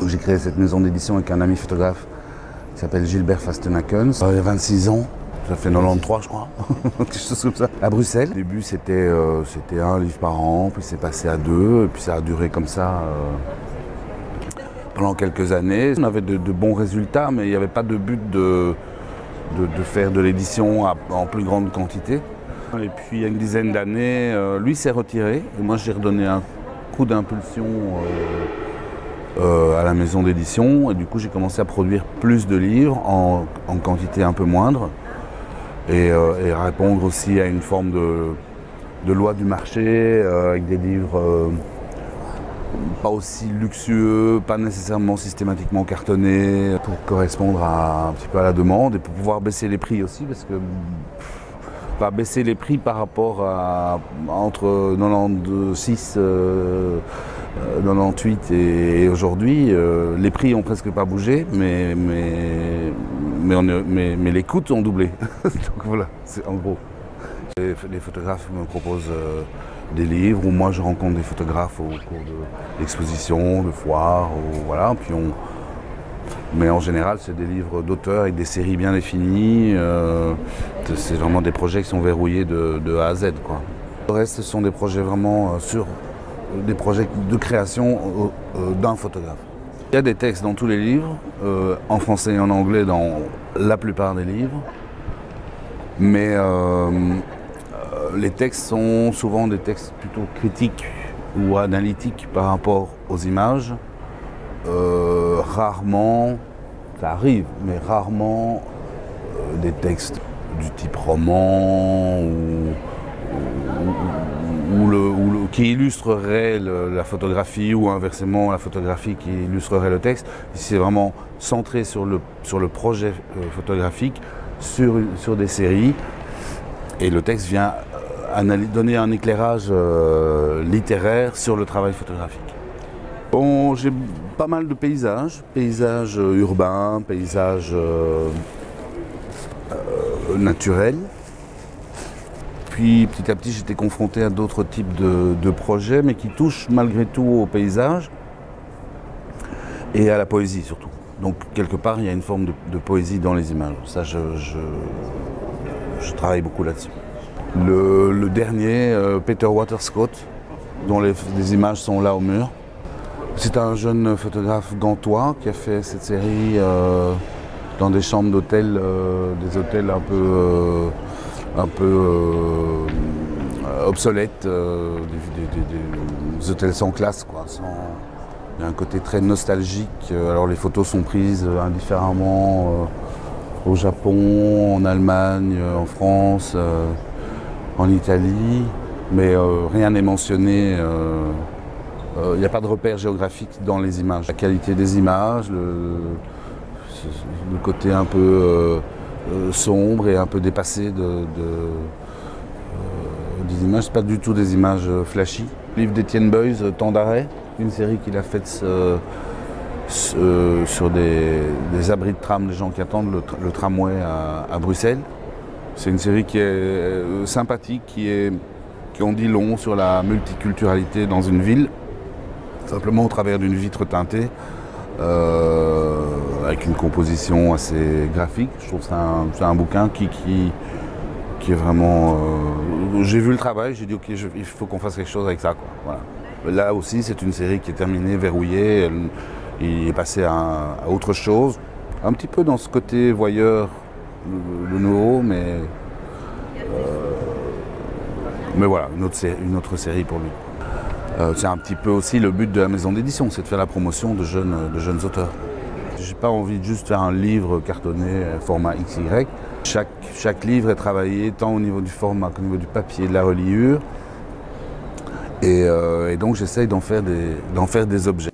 J'ai créé cette maison d'édition avec un ami photographe qui s'appelle Gilbert Fastenakens. Il y a 26 ans, ça fait 93 je crois, quelque chose comme ça. À Bruxelles, au début c'était un livre par an, puis c'est passé à 2, et puis ça a duré comme ça pendant quelques années. On avait de bons résultats, mais il n'y avait pas de but de faire de l'édition en plus grande quantité. Et puis il y a une dizaine d'années, lui s'est retiré, et moi j'ai redonné un coup d'impulsion à la maison d'édition, et du coup j'ai commencé à produire plus de livres en quantité un peu moindre et répondre aussi à une forme de loi du marché avec des livres pas aussi luxueux, pas nécessairement systématiquement cartonnés, pour correspondre un petit peu à la demande et pour pouvoir baisser les prix aussi, parce que baisser les prix par rapport à entre 96, 98 et aujourd'hui, les prix ont presque pas bougé, mais les coûts ont doublé. Donc voilà, c'est en gros. Les photographes me proposent des livres, ou moi je rencontre des photographes au cours d'expositions, de foires, voilà. Puis mais en général, c'est des livres d'auteurs avec des séries bien définies. C'est vraiment des projets qui sont verrouillés de A à Z, quoi. Le reste, ce sont des projets vraiment des projets de création d'un photographe. Il y a des textes dans tous les livres, en français et en anglais dans la plupart des livres. Mais les textes sont souvent des textes plutôt critiques ou analytiques par rapport aux images. Rarement, ça arrive, mais rarement des textes du type roman qui illustrerait la photographie, ou inversement la photographie qui illustrerait le texte. Ici, c'est vraiment centré sur le projet photographique, sur des séries, et le texte vient donner un éclairage littéraire sur le travail photographique. Bon, j'ai pas mal de paysages urbains, paysages naturels. Puis petit à petit, j'étais confronté à d'autres types de projets, mais qui touchent malgré tout au paysage et à la poésie surtout. Donc quelque part, il y a une forme de poésie dans les images. Ça, je travaille beaucoup là-dessus. Le dernier, Peter Waterscott, dont les images sont là au mur. C'est un jeune photographe gantois qui a fait cette série dans des chambres d'hôtel, des hôtels un peu obsolètes, des hôtels sans classe, quoi. Il y a un côté très nostalgique. Alors les photos sont prises indifféremment au Japon, en Allemagne, en France, en Italie, mais rien n'est mentionné. Il n'y a pas de repère géographique dans les images. La qualité des images, le côté un peu sombre et un peu dépassé des images, c'est pas du tout des images flashy. Le livre d'Étienne Beuys, Temps d'arrêt, une série qu'il a faite sur des abris de tram, des gens qui attendent le tramway à Bruxelles. C'est une série qui est sympathique, qui en dit long sur la multiculturalité dans une ville, simplement au travers d'une vitre teintée, avec une composition assez graphique. Je trouve que c'est un bouquin qui est vraiment... j'ai vu le travail, j'ai dit ok, il faut qu'on fasse quelque chose avec ça, quoi. Voilà. Là aussi, c'est une série qui est terminée, verrouillée. Il est passé à autre chose, un petit peu dans ce côté voyeur de nouveau, mais voilà, une autre série pour lui. C'est un petit peu aussi le but de la maison d'édition, c'est de faire la promotion de jeunes auteurs. J'ai pas envie de juste faire un livre cartonné format XY. Chaque livre est travaillé tant au niveau du format qu'au niveau du papier, de la reliure. Et donc j'essaye d'en faire des objets.